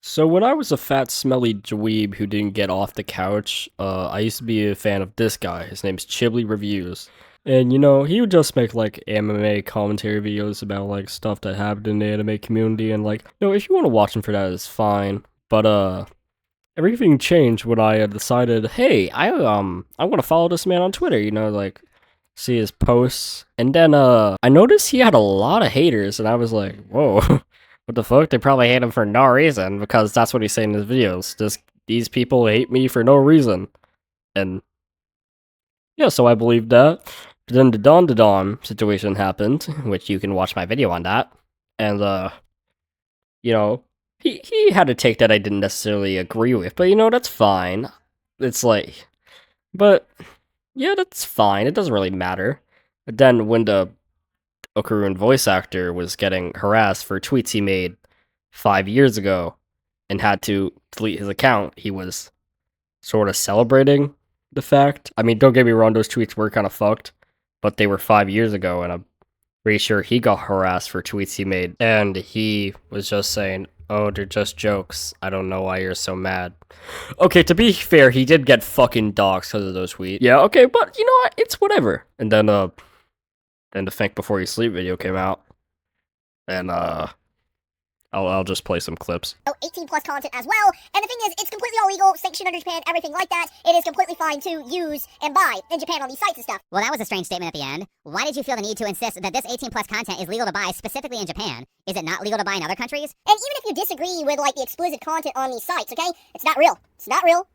So when I was a fat, smelly dweeb who didn't get off the couch, I used to be a fan of this guy. His name's Chibli Reviews. And he would just make like MMA commentary videos about like stuff that happened in the anime community and like, if you want to watch him for that, it's fine. But everything changed when I decided, hey, I want to follow this man on Twitter, like see his posts. And then I noticed he had a lot of haters and I was like, whoa. What the fuck? They probably hate him for no reason because that's what he's saying in his videos. Just these people hate me for no reason. And yeah, so I believed that. But then the Dawn situation happened, which you can watch my video on that. And you know, he had a take that I didn't necessarily agree with, but that's fine. It's like but yeah, that's fine. It doesn't really matter. But then when the Okarun voice actor was getting harassed for tweets he made 5 years ago and had to delete his account, he was sort of celebrating the fact. I mean, don't get me wrong, those tweets were kind of fucked, but they were 5 years ago, and I'm pretty sure he got harassed for tweets he made, and he was just saying, oh, they're just jokes. I don't know why you're so mad. Okay, to be fair, he did get fucking doxxed because of those tweets. Yeah, okay, but you know what? It's whatever. And then the Think Before You Sleep video came out, and I'll just play some clips. 18 plus content as well, and the thing is, it's completely all legal, sanctioned under Japan, everything like that. It is completely fine to use and buy in Japan on these sites and stuff. Well, that was a strange statement at the end. Why did you feel the need to insist that this 18 plus content is legal to buy specifically in Japan? Is it not legal to buy in other countries? And even if you disagree with like the explicit content on these sites, okay, it's not real. It's not real.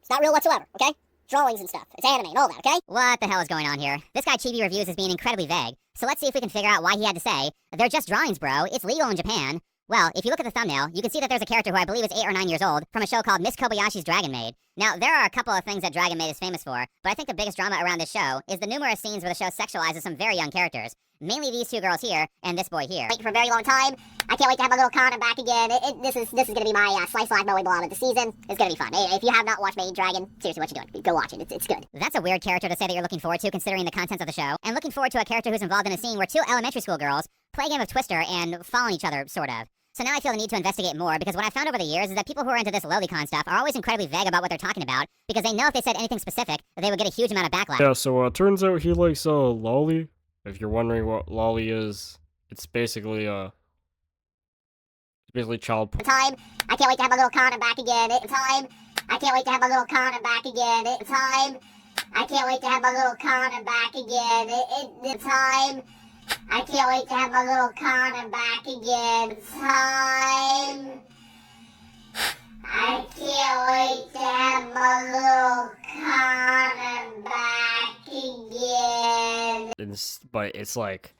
It's not real whatsoever, okay? Drawings and stuff. It's anime and all that, okay? What the hell is going on here? This guy Chibi Reviews is being incredibly vague, so let's see if we can figure out why he had to say, they're just drawings, bro. It's legal in Japan. Well, if you look at the thumbnail, you can see that there's a character who I believe is 8 or 9 years old from a show called Miss Kobayashi's Dragon Maid. Now, there are a couple of things that Dragon Maid is famous for, but I think the biggest drama around this show is the numerous scenes where the show sexualizes some very young characters. Mainly these two girls here, and this boy here. Waiting for a very long time. I can't wait to have my little Conan back again. This is gonna be my slice life Moe Blob of the season. It's gonna be fun. If you have not watched Maid Dragon, seriously, what you doing? Go watch it. It's good. That's a weird character to say that you're looking forward to considering the contents of the show, and looking forward to a character who's involved in a scene where two elementary school girls play a game of Twister and fall on each other, sort of. So now I feel the need to investigate more, because what I've found over the years is that people who are into this lolicon stuff are always incredibly vague about what they're talking about, because they know if they said anything specific, they would get a huge amount of backlash. Yeah, so turns out he likes lolly. If you're wondering what lolly is, it's basically child porn. Time. I can't wait to have my little Conan back again. Time. I can't wait to have my little Conan back again. Time. I can't wait to have my little Conan back again. Time. I can't wait to have my little Conan back again. Time. I can't wait to have my little Conan back again. But it's like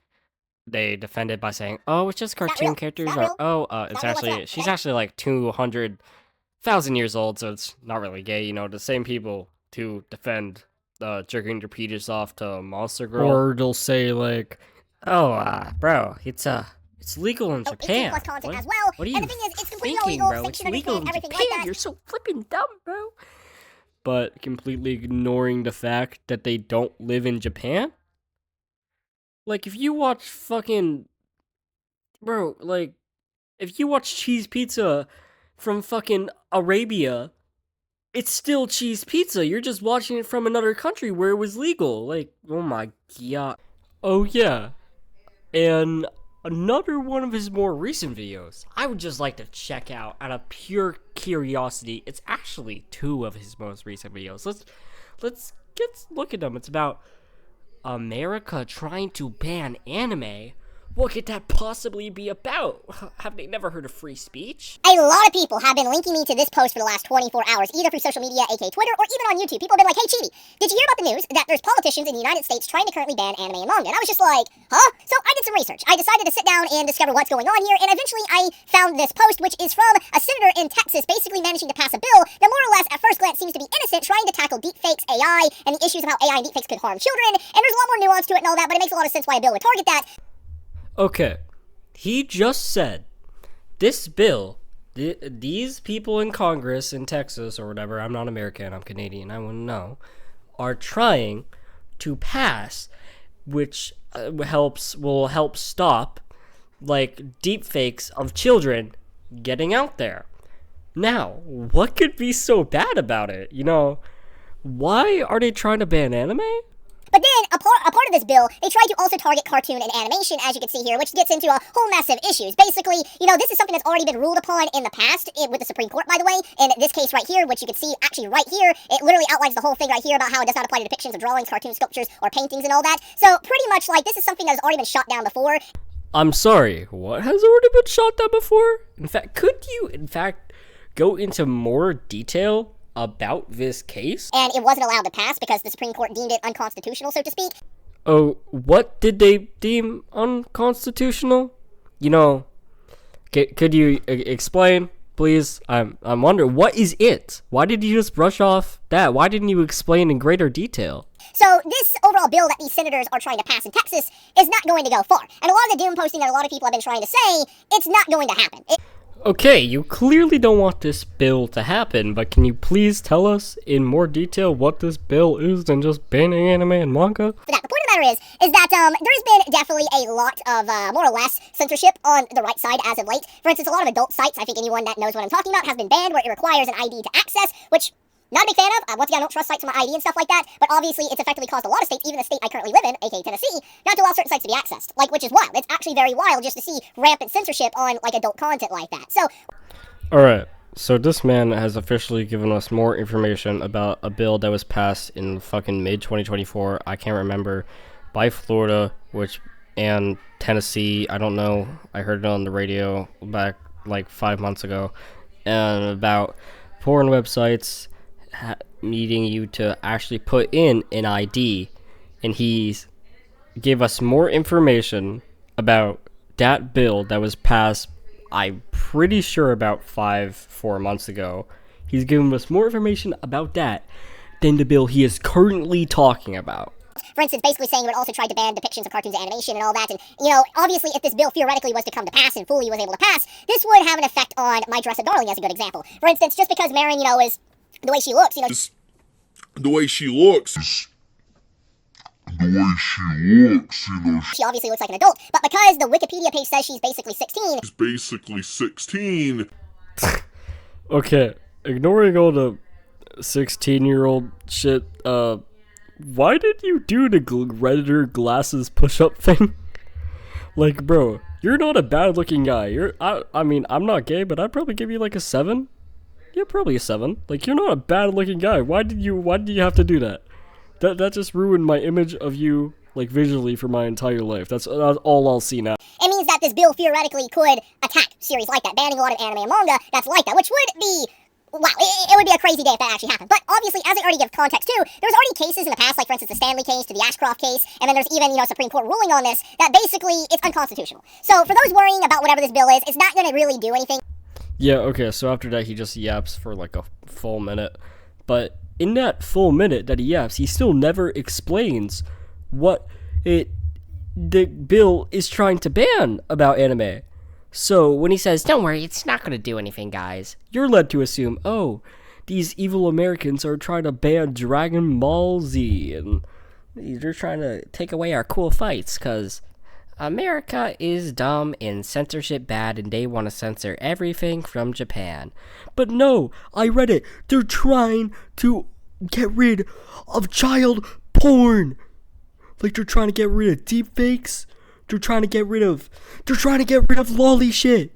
they defend it by saying, "Oh, it's just cartoon real. characters." It's Or, not real. it's not real actually whatsoever, she's okay? actually like 200,000 years old, so it's not really gay. The same people to defend jerking their penis off to Monster Girl, or they'll say like, "Oh, bro, it's legal in 18 Japan." plus content What? as well. What are and you the thing is, it's completely all thinking, legal, bro? It's sanctioned under legal in Japan, everything Japan. like that. You're so flipping dumb, bro. But completely ignoring the fact that they don't live in Japan. Like, if you watch fucking... Bro, like, if you watch cheese pizza from fucking Arabia, it's still cheese pizza. You're just watching it from another country where it was legal. Like, oh my god. Oh, yeah. And another one of his more recent videos, I would just like to check out out of pure curiosity. It's actually two of his most recent videos. Let's look at them. It's about America trying to ban anime. What could that possibly be about? Have they never heard of free speech? A lot of people have been linking me to this post for the last 24 hours, either through social media, aka Twitter, or even on YouTube. People have been like, hey, Chibi, did you hear about the news that there's politicians in the United States trying to currently ban anime and manga? And I was just like, huh? So I did some research. I decided to sit down and discover what's going on here, and eventually I found this post, which is from a senator in Texas basically managing to pass a bill that more or less, at first glance, seems to be innocent, trying to tackle deepfakes, AI, and the issues of how AI and deepfakes could harm children. And there's a lot more nuance to it and all that, but it makes a lot of sense why a bill would target that. Okay, he just said this bill, these people in Congress in Texas or whatever, I'm not American, I'm Canadian, I wouldn't know, are trying to pass, which will help stop like deepfakes of children getting out there. Now, what could be so bad about it? You know, why are they trying to ban anime? But then, a part of this bill, they tried to also target cartoon and animation, as you can see here, which gets into a whole mess of issues. Basically, this is something that's already been ruled upon in the past with the Supreme Court, by the way. In this case right here, which you can see actually right here, it literally outlines the whole thing right here about how it does not apply to depictions of drawings, cartoons, sculptures, or paintings and all that. So, pretty much, this is something that has already been shot down before. I'm sorry, what has already been shot down before? In fact, could you, go into more detail about this case? And it wasn't allowed to pass because the Supreme Court deemed it unconstitutional, so to speak. Oh, what did they deem unconstitutional? Could you explain, please? I'm wondering, what is it? Why did you just brush off that? Why didn't you explain in greater detail? So this overall bill that these senators are trying to pass in Texas is not going to go far. And a lot of the doom posting that a lot of people have been trying to say, it's not going to happen. Okay, you clearly don't want this bill to happen, but can you please tell us in more detail what this bill is than just banning anime and manga? For that, the point of the matter is that there's been definitely a lot of, more or less, censorship on the right side as of late. For instance, a lot of adult sites, I think anyone that knows what I'm talking about, has been banned where it requires an ID to access, which not a big fan of. Once again, I don't trust sites with my ID and stuff like that, but obviously it's effectively caused a lot of states, even the state I currently live in, aka Tennessee, not to allow certain sites to be accessed. Which is wild. It's actually very wild just to see rampant censorship on, adult content like that. So, alright, so this man has officially given us more information about a bill that was passed in fucking mid-2024, I can't remember, by Florida, and Tennessee, I don't know, I heard it on the radio back, 5 months ago, and about porn websites needing you to actually put in an ID, and he's gave us more information about that bill that was passed, I'm pretty sure about 4 months ago. He's given us more information about that than the bill he is currently talking about. for instance, basically saying it would also try to ban depictions of cartoons and animation and all that. And, obviously, if this bill theoretically was to come to pass and fully was able to pass, this would have an effect on My Dress a Darling as a good example. For instance, just because Marin, is the way she looks, Just the way she looks. she obviously looks like an adult, but because the Wikipedia page says she's basically 16, She's basically 16. Okay, ignoring all the 16-year-old shit, why did you do the Redditor glasses push-up thing? Bro, you're not a bad-looking guy. I mean, I'm not gay, but I'd probably give you a 7. Yeah, probably a 7. You're not a bad-looking guy. Why did you have to do that? That just ruined my image of you, visually for my entire life. That's all I'll see now. it means that this bill theoretically could attack series like that, banning a lot of anime and manga that's like that, which would be, wow, it would be a crazy day if that actually happened. But obviously, as I already give context too, there's already cases in the past, for instance, the Stanley case to the Ashcroft case, and then there's even, Supreme Court ruling on this, that basically it's unconstitutional. So for those worrying about whatever this bill is, it's not going to really do anything. Yeah, okay, so after that he just yaps for a full minute. But in that full minute that he yaps, he still never explains what the bill is trying to ban about anime. So when he says, "Don't worry, it's not going to do anything, guys," you're led to assume, oh, these evil Americans are trying to ban Dragon Ball Z, and they're trying to take away our cool fights, because America is dumb and censorship bad, and they want to censor everything from Japan. But no, I read it. They're trying to get rid of child porn. They're trying to get rid of deepfakes. They're trying to get rid of lolly shit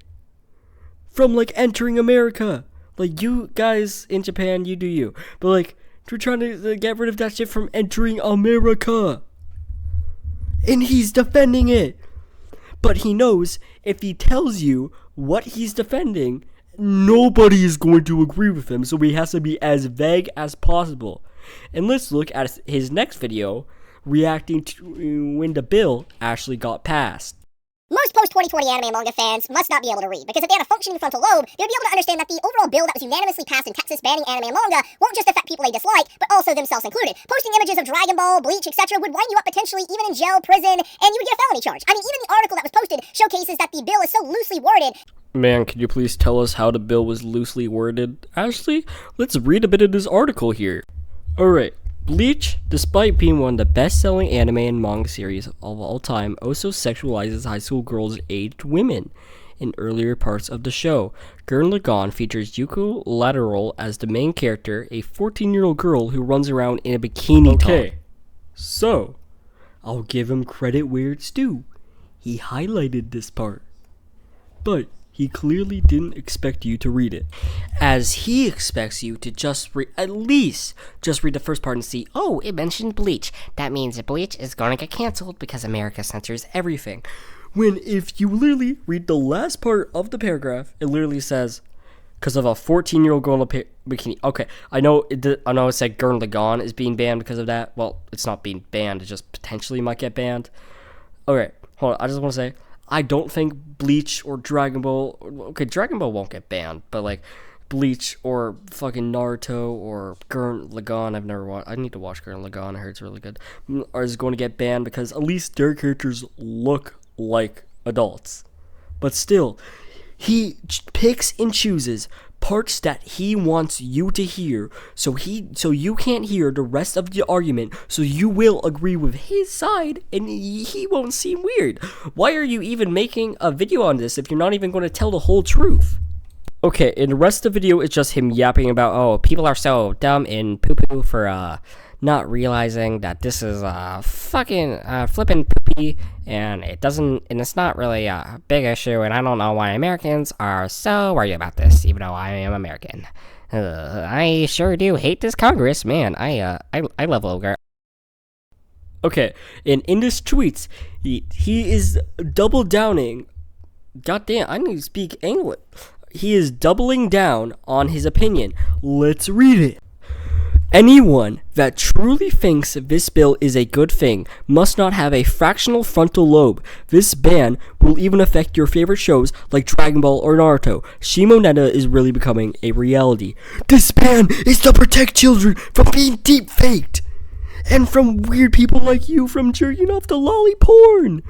from entering America. You guys in Japan, you do you. But they're trying to get rid of that shit from entering America. And he's defending it. But he knows if he tells you what he's defending, nobody is going to agree with him, so he has to be as vague as possible. And let's look at his next video reacting to when the bill actually got passed. Most post-2020 anime and manga fans must not be able to read, because if they had a functioning frontal lobe, they would be able to understand that the overall bill that was unanimously passed in Texas banning anime and manga won't just affect people they dislike, but also themselves included. Posting images of Dragon Ball, Bleach, etc. would wind you up potentially even in jail, prison, and you would get a felony charge. I mean, even the article that was posted showcases that the bill is so loosely worded. Man, could you please tell us how the bill was loosely worded? Ashley, let's read a bit of this article here. Alright. Bleach, despite being one of the best-selling anime and manga series of all time, also sexualizes high school girls aged women. in earlier parts of the show. Gurren Lagann features Yuko Lateral as the main character, a 14-year-old girl who runs around in a bikini top. Okay, so I'll give him credit where it's due. He highlighted this part. But he clearly didn't expect you to read it, as he expects you to at least just read the first part and see, oh, it mentioned Bleach. That means Bleach is gonna get canceled because America censors everything. When if you literally read the last part of the paragraph, it literally says, because of a 14-year-old girl in a bikini. Okay, I know it said Gurren Lagann is being banned because of that. Well, it's not being banned, it just potentially might get banned. Okay, hold on, I just want to say, I don't think Bleach or Dragon Ball, okay, Dragon Ball won't get banned, but like Bleach or fucking Naruto or Gurren Lagann, I've never watched, I need to watch Gurren Lagann, I heard it's really good, is going to get banned because at least their characters look like adults. But still, he picks and chooses parts that he wants you to hear, so you can't hear the rest of the argument, so you will agree with his side and he won't seem weird. Why are you even making a video on this if you're not even going to tell the whole truth? Okay, and the rest of the video is just him yapping about, oh, people are so dumb and poo-poo for not realizing that this is fucking flippin' poopy, and it's not really a big issue, and I don't know why Americans are so worried about this, even though I am American. I sure do hate this Congress, man. I love Ogre. Okay, and in this tweets, he is double downing. Goddamn, I need to speak English. He is doubling down on his opinion. Let's read it. Anyone that truly thinks this bill is a good thing must not have a fractional frontal lobe. This ban will even affect your favorite shows like Dragon Ball or Naruto. Shimoneta is really becoming a reality. This ban is to protect children from being deep faked and from weird people like you from jerking off the lolly porn.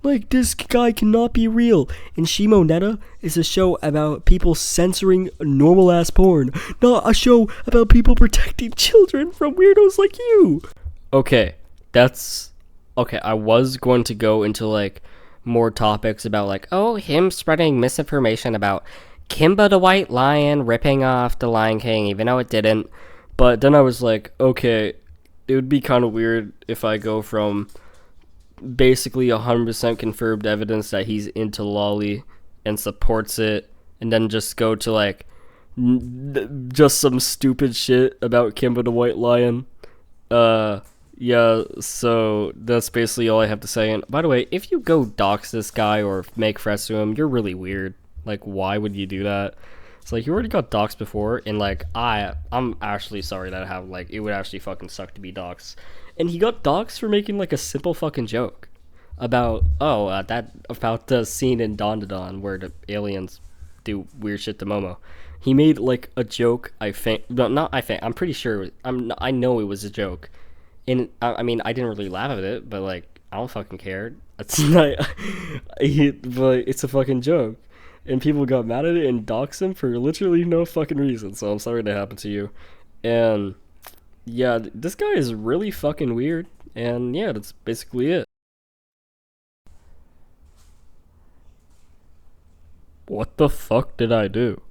Like, this guy cannot be real. And Shimoneta is a show about people censoring normal-ass porn, not a show about people protecting children from weirdos like you. Okay, I was going to go into, like, more topics about, like, oh, him spreading misinformation about Kimba the White Lion ripping off the Lion King, even though it didn't. But then I was like, okay, it would be kind of weird if I go from basically 100% confirmed evidence that he's into lolly and supports it, and then just go to like just some stupid shit about Kimba the White Lion. Yeah, so that's basically all I have to say. And by the way, if you go dox this guy or make threats to him, you're really weird. Like, why would you do that? It's like, you already got doxxed before, and like, I'm actually sorry that happened. Like, it would actually fucking suck to be doxxed. And he got doxxed for making like a simple fucking joke about, about the scene in Don Don where the aliens do weird shit to Momo. He made like a joke. I'm pretty sure. I know it was a joke, and I mean, I didn't really laugh at it, but like, I don't fucking care. It's not. But it's a fucking joke, and people got mad at it and doxed him for literally no fucking reason. So I'm sorry that happened to you, and yeah, this guy is really fucking weird, and yeah, that's basically it. What the fuck did I do?